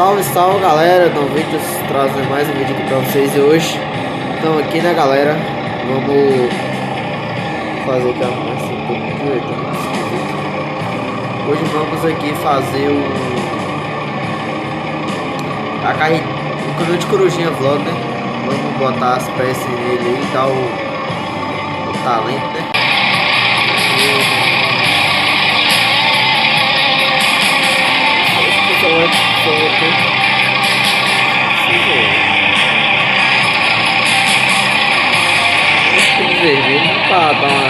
Salve, salve galera, Novitos trazendo mais um vídeo aqui pra vocês e hoje estamos aqui, né galera, vamos fazer aqui um pouco aqui, hoje vamos aqui fazer a carreira, o caminho de Corujinha Vlog, né, vamos botar as peças nele e dar o talento, né. Vermelho para dar uma,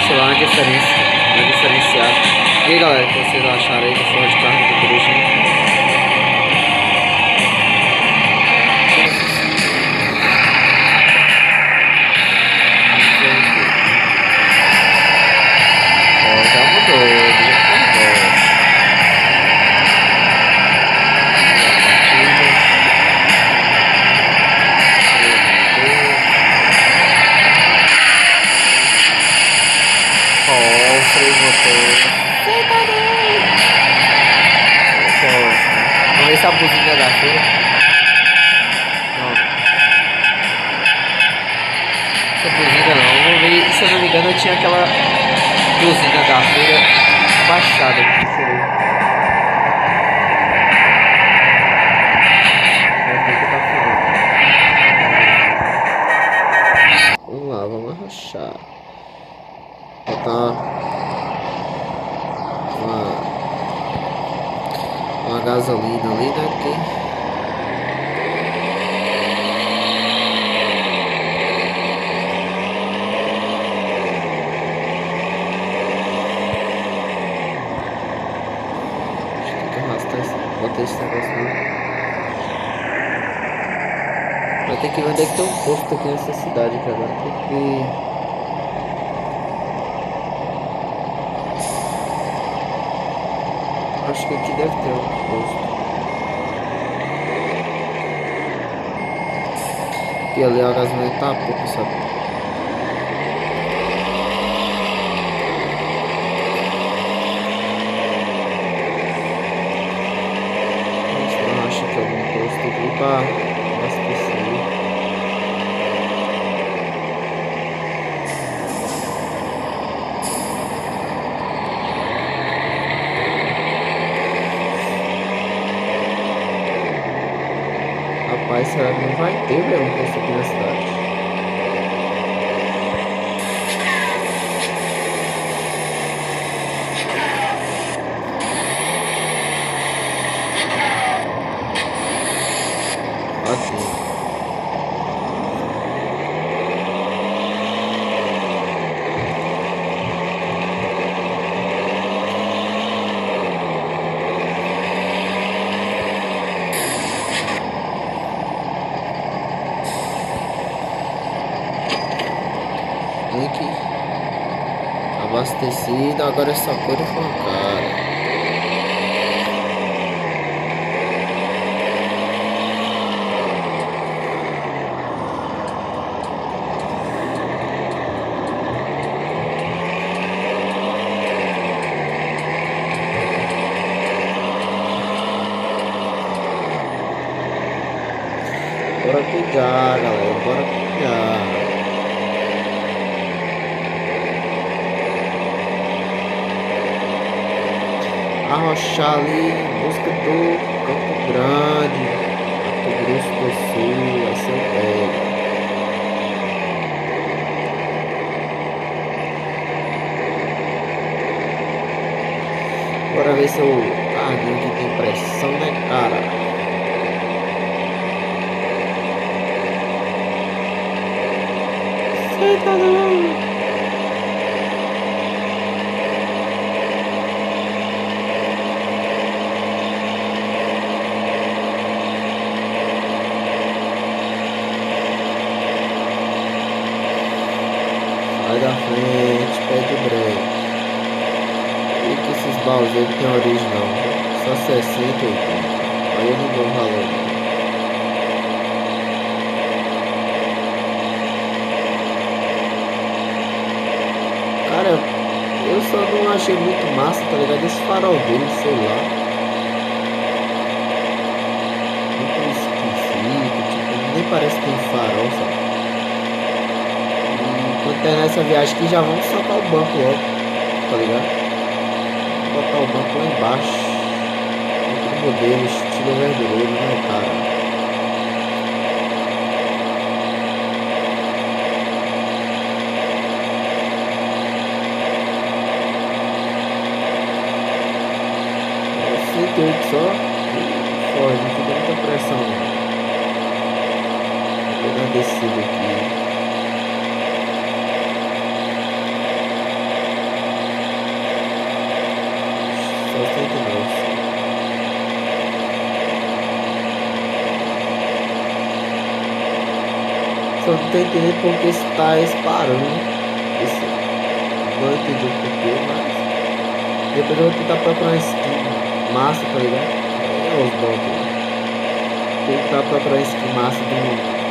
sei lá, uma diferenciada. E aí galera, o que vocês acharam aí do Ford Carro do Corujinha? Já mudou. Vamos ver se a buzina da feira. Não. Essa buzina não. Vamos ver. Se eu não me engano, eu tinha aquela buzina da feira baixada aqui. Deixa eu ver. Vamos lá, vamos arrochar. Botar uma gasolina ali, né? Aqui. Bota esse negócio ali. Vai ter que ver onde é que tem um posto aqui nessa cidade aqui agora, porque acho que aqui deve ter um posto. E ali a gasolina tá pouco, sabe? Eu acho que é algum posto aqui pra abastecer. Rapaz, será que não vai ter, velho, um posto aqui na cidade? Assim. Aqui abastecido, agora essa coisa foi cara. Bora cuidar, galera, bora cuidar. Arrochar ali em busca do Campo Grande, Mato Grosso do Sul, vai ser o pego. Bora ver se o carrinho aqui tem pressão, né, cara? Eita, não! Sai da frente, pede break. E que esses baús aí não tem origem não, viu? Só 60 e 80. Aí eu não dou valor não. Cara, eu só não achei muito massa, tá ligado? Esse farol dele, sei lá. parece que tem farol, sabe? E quando terminar essa viagem aqui, já vamos socar o banco logo, tá ligado? Botar o banco lá embaixo. Outro modelo, estilo verdureiro, né, cara? É 108 só. Ford, não fica muita pressão, não. Vou dar descida aqui. Só 109. Só não tô entendendo porque está parando, né? Esse, não entendi o porquê, mas depois eu vou tentar procurar uma skin massa, tá ligado? É os bots, né? Tentar procurar uma skin massa do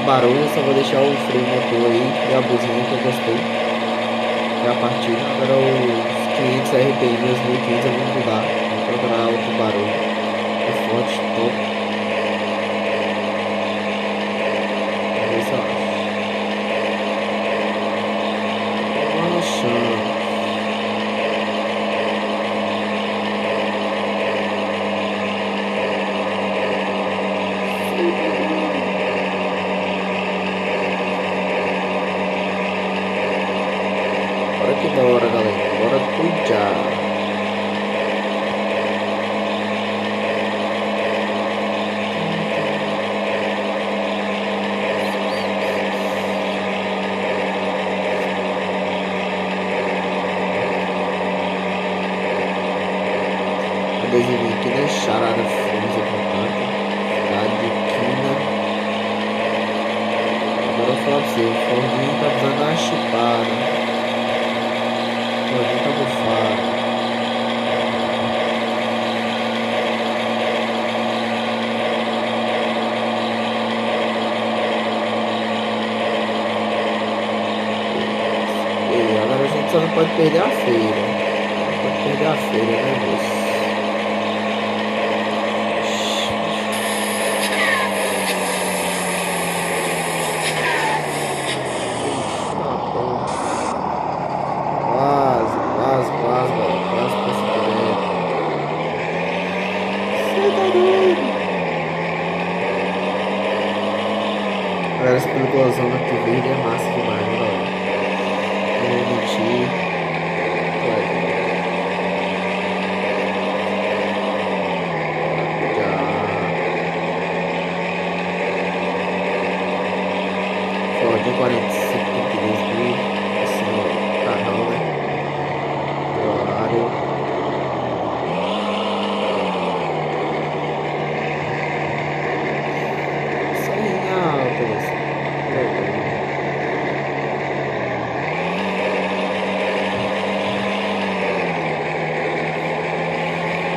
barulho, eu só vou deixar o freio motor aí e a buzina que eu gostei. E a partida, agora os 500 RPM, os 1500 eu vou mudar. Vou procurar outro barulho. O forte, top. Vamos ver se eu acho. Chão. Bora que bora, galera. Bora cuidar. Adesivinho aqui da Charada Fusa, portanto. Cidade de Quina. Agora eu vou falar pra você, o Fordinho tá precisando dar uma chupada. O Fordinho tá bufado. E agora a gente só não pode perder a feira. Não pode perder a feira, né, moço? Quase, quase, quase, galera. Quase conseguindo. Você tá doido? Galera, essa peliculosona aqui verde é massa demais, né, galera? Não vou mentir. Ford 45, 32 mil. Esse é o carrão, né? Do horário.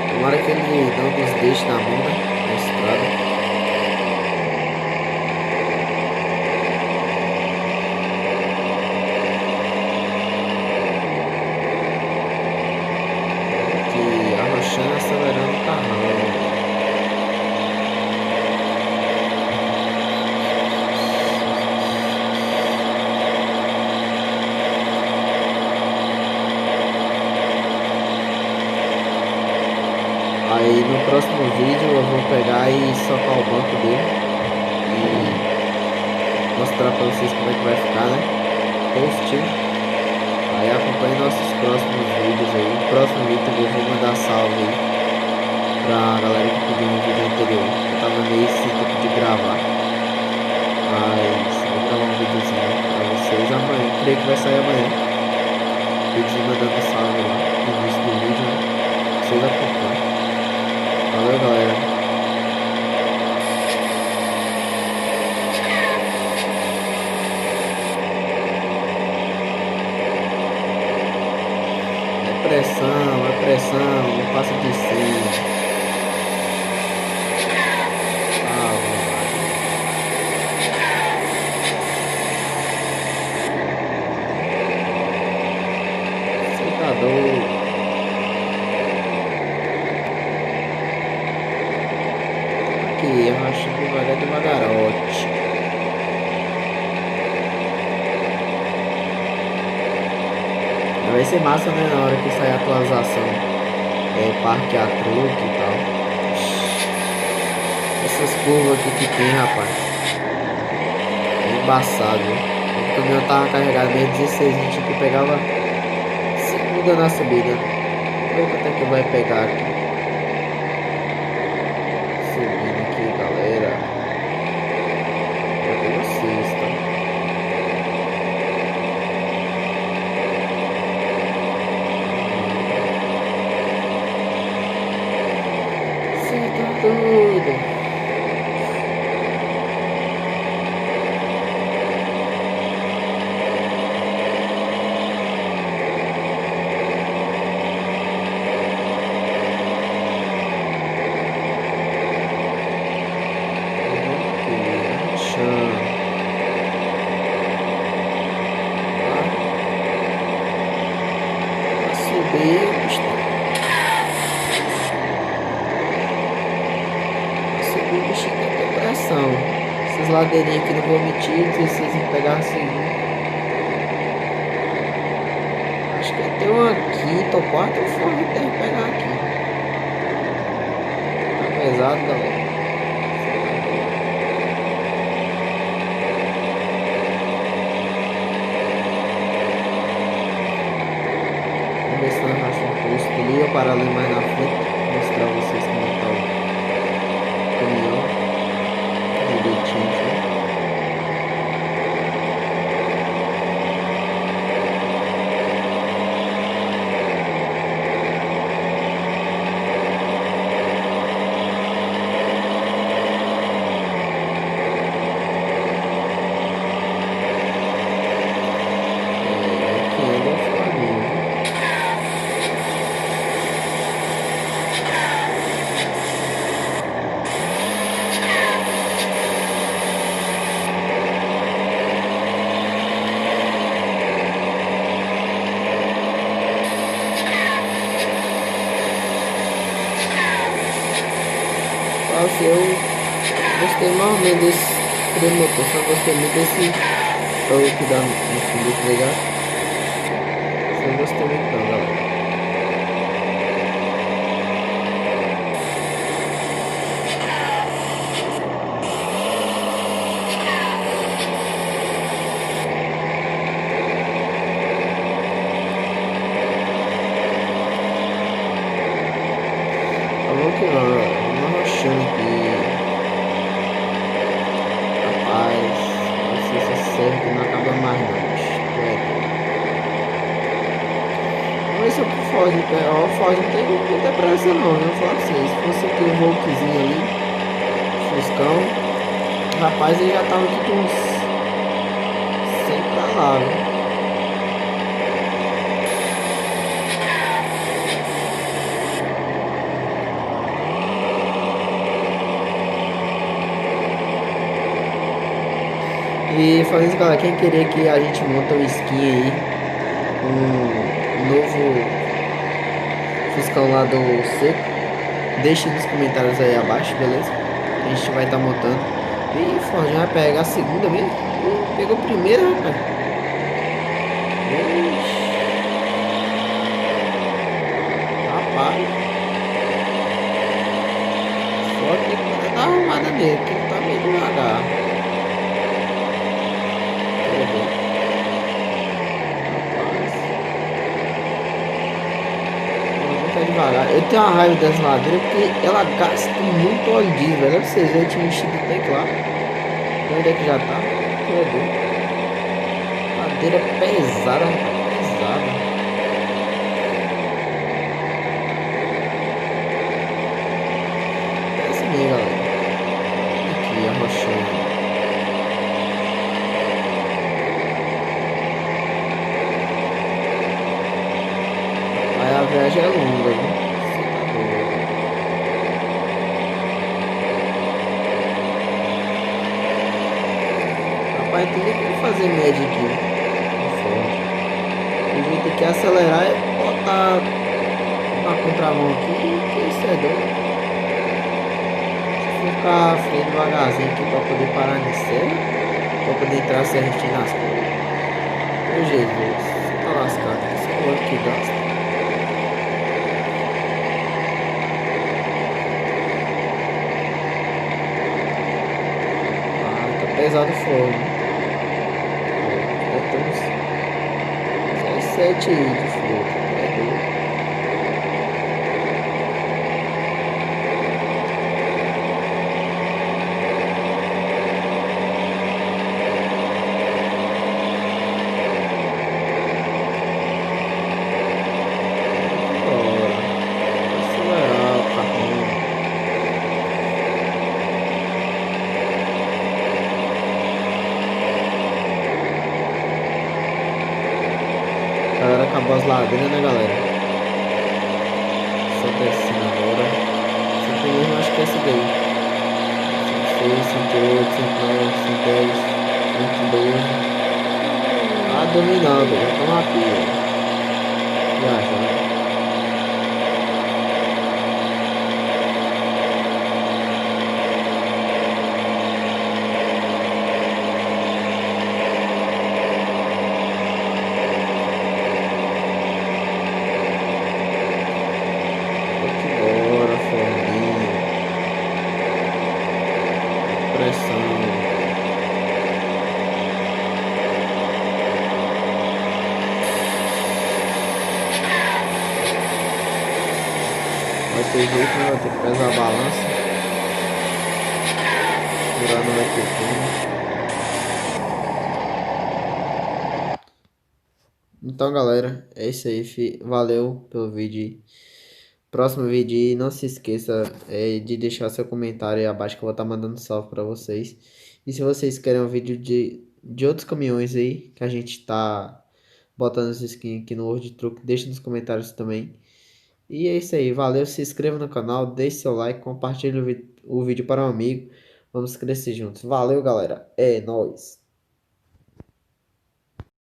Tomara que ele não nos deixe na mão, né? Na estrada. Aqui, arrochando e acelerando o carrão. Aí no próximo vídeo eu vou pegar e socar o banco dele e mostrar pra vocês como é que vai ficar, né? Positivo. Aí acompanhe nossos próximos vídeos aí. No próximo vídeo também eu vou mandar salve aí pra galera que pediu no vídeo anterior. Eu tava meio sem tempo de gravar. Mas eu vou gravar um videozinho pra vocês amanhã. Creio que vai sair amanhã. Videozinho mandando salve lá no início do vídeo, né? Vocês acompanham. Valeu, galera. É pressão, não passa de cima. Ah, você tá doido. Aqui, arrastando devagar, devagarote. Vai ser massa, né? Na hora que sair a atualização. Parque a truque e tal. Essas curvas aqui que tem, rapaz. É embaçado, viu? O caminhão tava carregado meio 16, a gente aqui pegava segunda na subida. Vamos ver quanto é que vai pegar aqui. Subindo aqui, galera. Pra vocês, tá? Você tá doido? Essas ladeirinhas aqui não vou mentir, 16 vão pegar assim. Acho que tem uma quinta ou quarta forma que deve pegar aqui. Tá pesado, galera. Vamos ver se nós achamos um posto ali ou parar ali mais na frente. Vou mostrar a vocês como tá o caminhão. Direitinho, né? Eu gostei mais ou menos desse freio motor, só gostei muito desse toque que dá no fundo, tá ligado? Só não gostei muito não, galera. Vamos que vamos, galera. Vamos arrochando aqui. Rapaz, não sei se é certo, não acaba mais não, bicho. Vamos ver se eu foge, ó, foge, não tem muita pressa não, eu vou falar pra vocês. Se fosse aquele Volkzinho ali, Fuscão, rapaz, ele já tava aqui com uns 100 pra lá, viu? E falando isso, galera, quem querer que a gente monta um skin aí, um novo Fuscão lá do Seco, deixe nos comentários aí abaixo, beleza? A gente vai estar montando. E Ford vai pegar a segunda mesmo. Pegou a primeira, rapaz. Ixi. Rapaz. Ford tem que dar uma arrumada nele, porque ele tá meio devagar. Devagar. Eu tenho uma raiva dessa ladeira porque ela gasta muito óleo diesel, velho. Vocês verem, eu tinha mexido o teclado. Onde é que já tá? Ladeira pesada, pesada. É assim mesmo, galera. Aqui, arrochando. Aí a viagem é longa, viu? Você tá doido. Rapaz, tem nem como fazer média aqui. O jeito aqui é acelerar e botar na contramão aqui, que isso é doido. Se ficar freio devagarzinho aqui pra poder parar de serra, pra poder entrar certinho nas coisas. Meu Jesus, você tá lascado. Esse outro que gasta. Ah, tá pesado o forno. Deve ter uns 17 aí de fruta. É doido. Bora. Acelerar o carrinho. A galera acabou as ladeiras, né, galera? Só descendo agora. 101, eu acho que é essa daí. 106, 108, 109, 110, 112. Ah, dominando, já tô na pia. Viajando. Vou que bora, forninho. Pressão. Vai ter jeito, né? Vai ter que pesar a balança. Furar não vai ter como. Então, galera, é isso aí. Valeu pelo vídeo. Próximo vídeo, aí, não se esqueça de deixar seu comentário aí abaixo que eu vou estar mandando salve para vocês. E se vocês querem um vídeo de outros caminhões aí, que a gente tá botando as skins aqui no World Truck, deixa nos comentários também. E é isso aí, valeu, se inscreva no canal, deixe seu like, compartilhe o vídeo para um amigo. Vamos crescer juntos. Valeu, galera. É nóis.